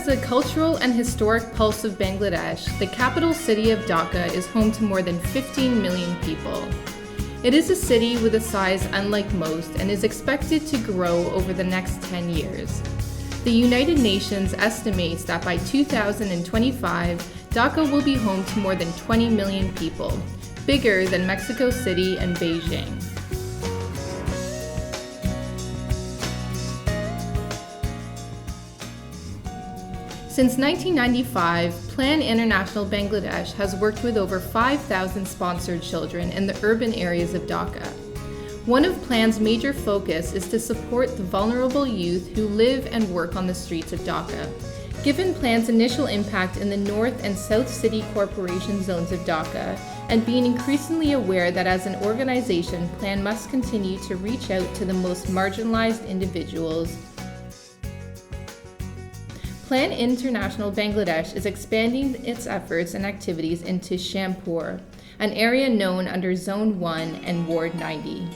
as a cultural and historic pulse of Bangladesh, the capital city of Dhaka is home to more than 15 million people. It is a city with a size unlike most and is expected to grow over the next 10 years. The United Nations estimates that by 2025, Dhaka will be home to more than 20 million people, bigger than Mexico City and Beijing. Since 1995, Plan International Bangladesh has worked with over 5,000 sponsored children in the urban areas of Dhaka. One of Plan's major focus is to support the vulnerable youth who live and work on the streets of Dhaka. Given Plan's initial impact in the North and South City Corporation zones of Dhaka, and being increasingly aware that as an organization, Plan must continue to reach out to the most marginalized individuals, Plan International Bangladesh is expanding its efforts and activities into Shampur, an area known under Zone 1 and Ward 90.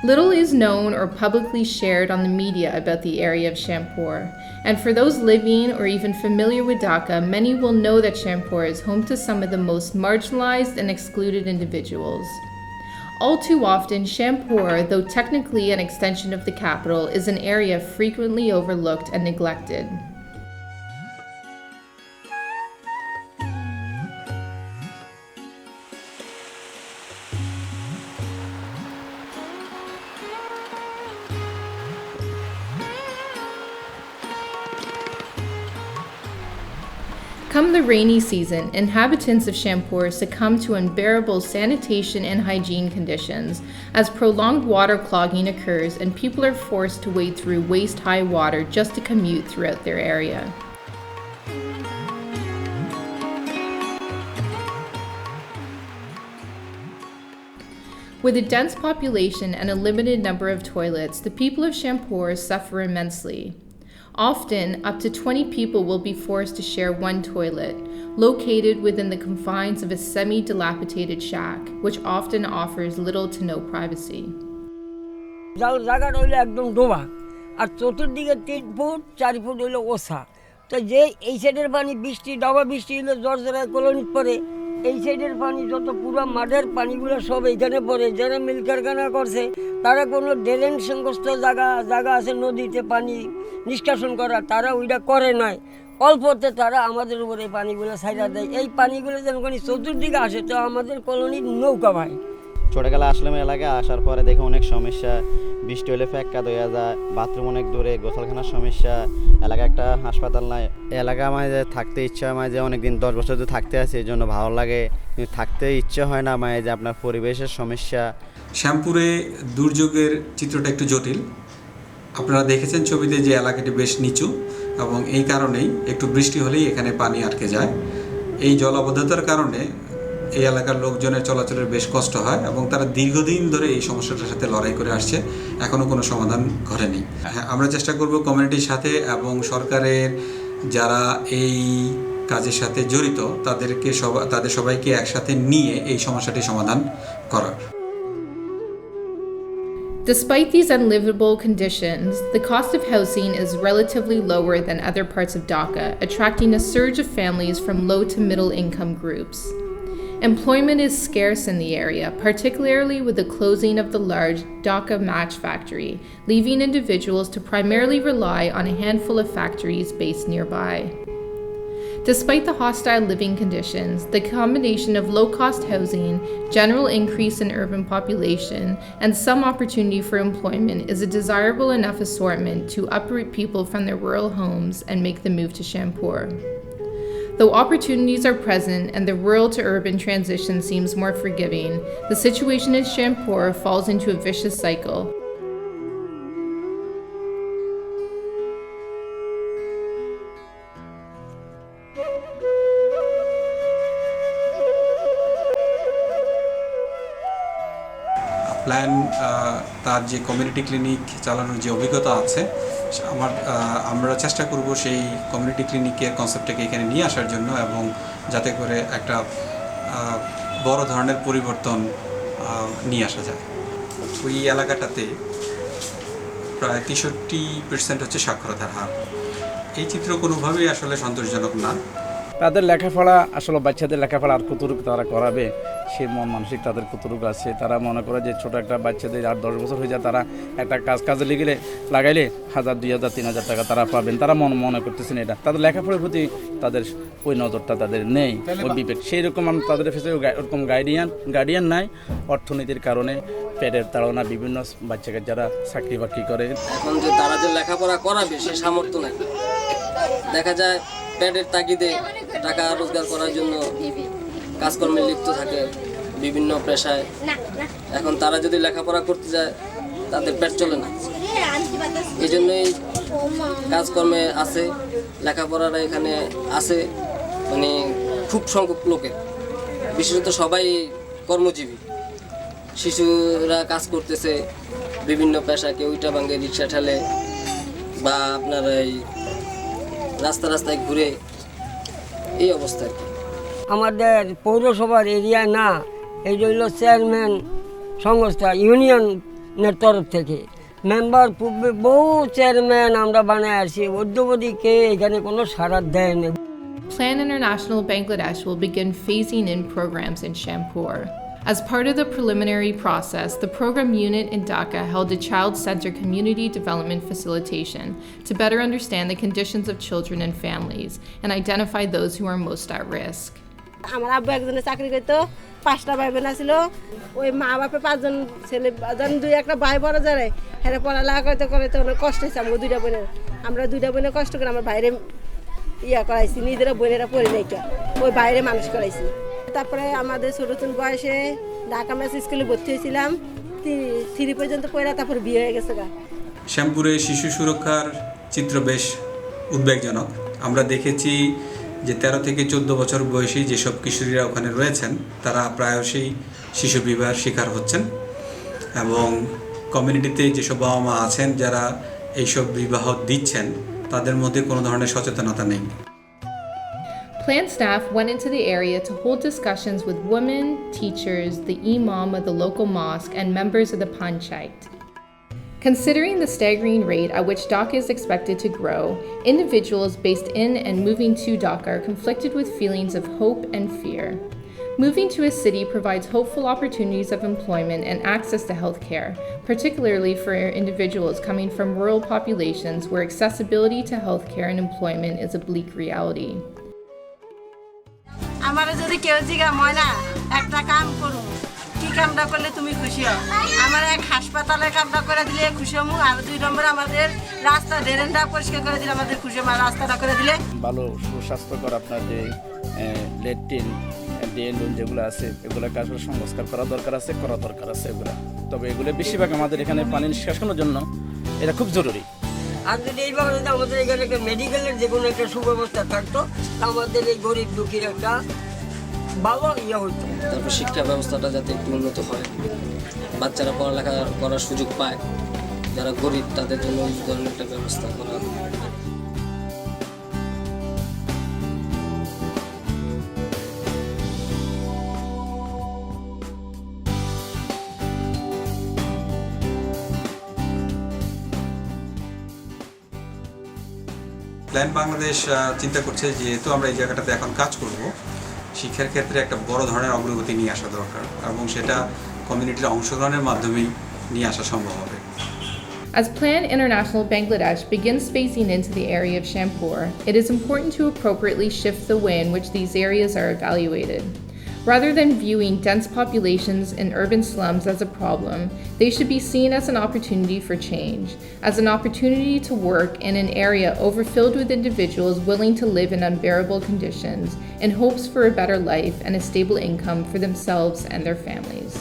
Little is known or publicly shared on the media about the area of Shampur, and for those living or even familiar with Dhaka, many will know that Shampur is home to some of the most marginalized and excluded individuals. All too often, Shampur, though technically an extension of the capital, is an area frequently overlooked and neglected. Come the rainy season, inhabitants of Shampur succumb to unbearable sanitation and hygiene conditions as prolonged water clogging occurs and people are forced to wade through waist-high water just to commute throughout their area. With a dense population and a limited number of toilets, the people of Shampur suffer immensely. Often, up to 20 people will be forced to share one toilet, located within the confines of a semi-dilapidated shack, which often offers little to no privacy. জায়গাটা হইলো একদম ডোবা আর চতুর্দিকে 3 foot 4 foot হইলো ওসা তো যে এই সাইডের পানি বৃষ্টি ডবা বৃষ্টি হইলো জর্জরা কলোনি পড়ে এই সাইডের পানি যত পুরো মাঠের পানিগুলো সব এইখানে পড়ে যারা মিল কারখানা করছে তারা কোনো ড্রেন সংস্থ জায়গা আছে নদীতে পানি নিষ্কাশন করা তারা ওইটা করে নাই অল্পতে তারা আমাদের উপরে পানিগুলো ছাইড়া দেয় এই পানিগুলো যখন চতুর্দিকে আসে তো আমাদের কলোনির নৌকা ভাই ছোটবেলা আসলাম এলাকায় আসার পরে দেখে অনেক সমস্যা বৃষ্টি হলে ফ্যাক্কা হয়ে যায় বাথরুম অনেক দূরে গোসলখানার সমস্যা এলাকায় একটা হাসপাতাল নাই এলাকা আমায় থাকতে ইচ্ছা হয় যে অনেকদিন 10 বছর ধরে থাকতে আছে এই জন্য ভালো লাগে কিন্তু থাকতে ইচ্ছে হয় না যে আপনার পরিবেশের সমস্যা শ্যামপুরে দুর্যোগের চিত্রটা একটু জটিল আপনারা দেখেছেন ছবিতে যে এলাকাটি বেশ নিচু এবং এই কারণেই একটু বৃষ্টি হলেই এখানে পানি আটকে যায় এই জলাবদ্ধতার কারণে এই এলাকার লোকজনের চলাচলের বেশ কষ্ট হয় এবং তারা দীর্ঘদিন ধরে এই সমস্যাটার সাথে লড়াই করে আসছে এখনো কোনো সমাধান ঘটেনি আমরা চেষ্টা করব কমিউনিটির সাথে এবং সরকারের যারা এই কাজের সাথে জড়িত তাদের সবাইকে একসাথে নিয়ে এই সমস্যাটি সমাধান করার Despite these unlivable conditions, the cost of housing is relatively lower than other parts of Dhaka, attracting a surge of families from low to middle income groups. Employment is scarce in the area, particularly with the closing of the large Dhaka match factory, leaving individuals to primarily rely on a handful of factories based nearby. Despite the hostile living conditions, the combination of low-cost housing, general increase in urban population, and some opportunity for employment is a desirable enough assortment to uproot people from their rural homes and make the move to Shampur. Though opportunities are present and the rural to urban transition seems more forgiving, the situation in Shampur falls into a vicious cycle. Plan তার যে community clinic চালানোর যে অভিজ্ঞতা আছে আমরা চেষ্টা করব সেই কমিউনিটি ক্লিনিকের কনসেপ্টটাকে এখানে নিয়ে আসার জন্য, এবং যাতে করে একটা বড় ধরনের পরিবর্তন নিয়ে আসা যায়। ওই এলাকাটাতে প্রায় 63% হচ্ছে সাক্ষরতার হার। এই চিত্র কোনোভাবেই আসলে সন্তোষজনক না। তাদের লেখাপড়া আসলে বাচ্চাদের লেখাপড়া আর কতটুকু তারা করাবে সে মন মানসিক তাদের কতটুকু আছে। তারা মনে করে যে ছোটো একটা বাচ্চাদের 8-10 বছর হয়ে যায়, তারা একটা কাজে লাগাইলে 1000, 2000, 3000 টাকা তারা পাবেন। তারা মনে করতেছেন এটা, তাদের লেখাপড়ার প্রতি তাদের ওই নজরটা তাদের নেই, ওই বিবেক সেই রকম তাদের কাছে ওরকম গার্ডিয়ান নাই। অর্থনীতির কারণে পেটের তাড়না বিভিন্ন বাচ্চাকে যারা চাকরি বাকরি করে, এখন যে তারা যে লেখাপড়া করাবে সে সামর্থ্য নাই। দেখা যায় পেটের তাগিদে টাকা রোজগার করার জন্য কাজকর্মে লিপ্ত থাকে বিভিন্ন পেশায়। এখন তারা যদি লেখাপড়া করতে যায় তাদের পেট চলে না, এই জন্যই কাজকর্মে আছে, লেখাপড়াটা এখানে আছে মানে খুব সংখ্যক লোকের, বিশেষত সবাই কর্মজীবী। শিশুরা কাজ করতেছে বিভিন্ন পেশা, কেউ ইটা ভাঙে, রিক্সা ঠেলে, বা আপনার এই রাস্তায় ঘুরে, এই অবস্থা আর কি। আমাদের পৌরসভার এরিয়া না, এই হইল চেয়ারম্যান সংস্থা ইউনিয়নের তরফ থেকে মেম্বার পূর্বে বহু চেয়ারম্যান আমরা বানায় আসি, অদ্যবধি কে এখানে কোনো সাড়া দেয় না। Plan International Bangladesh will begin phasing in programs in Shampoor. As part of the preliminary process, the program unit in Dhaka held a child-centered community development facilitation to better understand the conditions of children and families and identify those who are most at risk. আমার আব্বু একজনের চাকরি করতো, 5টা ভাই বোন ছিল, ওই মা বাপে 5জন ছেলে, 2-1 ভাই বড় যারে হ্যাঁ পড়ালেখা করতে অনেক কষ্ট হয়েছে। আমরা 2টা বোনের, আমরা 2টা বোনের কষ্ট করে আমার বাইরে করাইছি, নিজেরা বোনেরা পড়ে নাই, ওই বাইরে মানুষ করাইছি। তারপরে আমাদের ছোট বয়সে ঢাকা মেস স্কুলে ভর্তি হয়েছিলাম, 3 পর্যন্ত পড়া, তারপর বিয়ে হয়ে গেছে। শ্যামপুরে শিশু সুরক্ষার চিত্র বেশ উদ্বেগজনক। আমরা দেখেছি যে 13 থেকে 14 বছর বয়সী যেসব কিশোরীরা ওখানে রয়েছেন তারা প্রায়শই শিশু বিবাহের শিকার হচ্ছেন, এবং কমিউনিটিতে যেসব বাবা মা আছেন যারা এইসব বিবাহ দিচ্ছেন তাদের মধ্যে কোনো ধরনের সচেতনতা নেই। Plan staff went into the area to hold discussions with women, teachers, the imam of the local mosque, and members of the panchayat. Considering the staggering rate at which Dhaka is expected to grow, individuals based in and moving to Dhaka are conflicted with feelings of hope and fear. Moving to a city provides hopeful opportunities of employment and access to healthcare, particularly for individuals coming from rural populations where accessibility to healthcare and employment is a bleak reality. আমারে যদি কেউ জিগা ময়না একটা কাম করুন, কি কামটা করলে তুমি খুশি হও? আমার এক হাসপাতালে কামটা করে দিলে খুশি হমু, আর 2 নম্বর আমাদের রাস্তা ড্রেনটা পরিষ্কার করে দিলে আমাদের খুশি হমু, রাস্তাটা করে দিলে ভালো সুস্বাস্থ্যকর আপনার যে ল্যাট্রিন ড্রেন যেগুলো আছে এগুলো কাজগুলো সংস্কার করা দরকার আছে এগুলো। তবে এগুলো বেশিরভাগ আমাদের এখানে পানি নিষ্কাশনের জন্য এটা খুব জরুরি। আর যদি এইভাবে যদি আমাদের এখানে একটা মেডিকেলের যে কোনো একটা সুব্যবস্থা থাকতো, আমাদের এই গরিব দুঃখীর একটা ভালো হতো। তারপর শিক্ষা ব্যবস্থাটা যাতে একটু উন্নত হয়, বাচ্চারা পড়ালেখা করার সুযোগ পায়, যারা গরিব তাদের জন্য এই ধরনের একটা ব্যবস্থা করা। প্ল্যান বাংলাদেশ চিন্তা করছে যেহেতু আমরা এই জায়গাটাতে এখন কাজ করব, শিক্ষার ক্ষেত্রে একটা বড় ধরনের অগ্রগতি নিয়ে আসা দরকার, এবং সেটা কমিউনিটির অংশগ্রহণের মাধ্যমেই নিয়ে আসা সম্ভব হবে। As Plan International Bangladesh begins phasing into the area of Shampoor, it is important to appropriately shift the way in which these areas are evaluated. Rather than viewing dense populations in urban slums as a problem, they should be seen as an opportunity for change, as an opportunity to work in an area overfilled with individuals willing to live in unbearable conditions in hopes for a better life and a stable income for themselves and their families.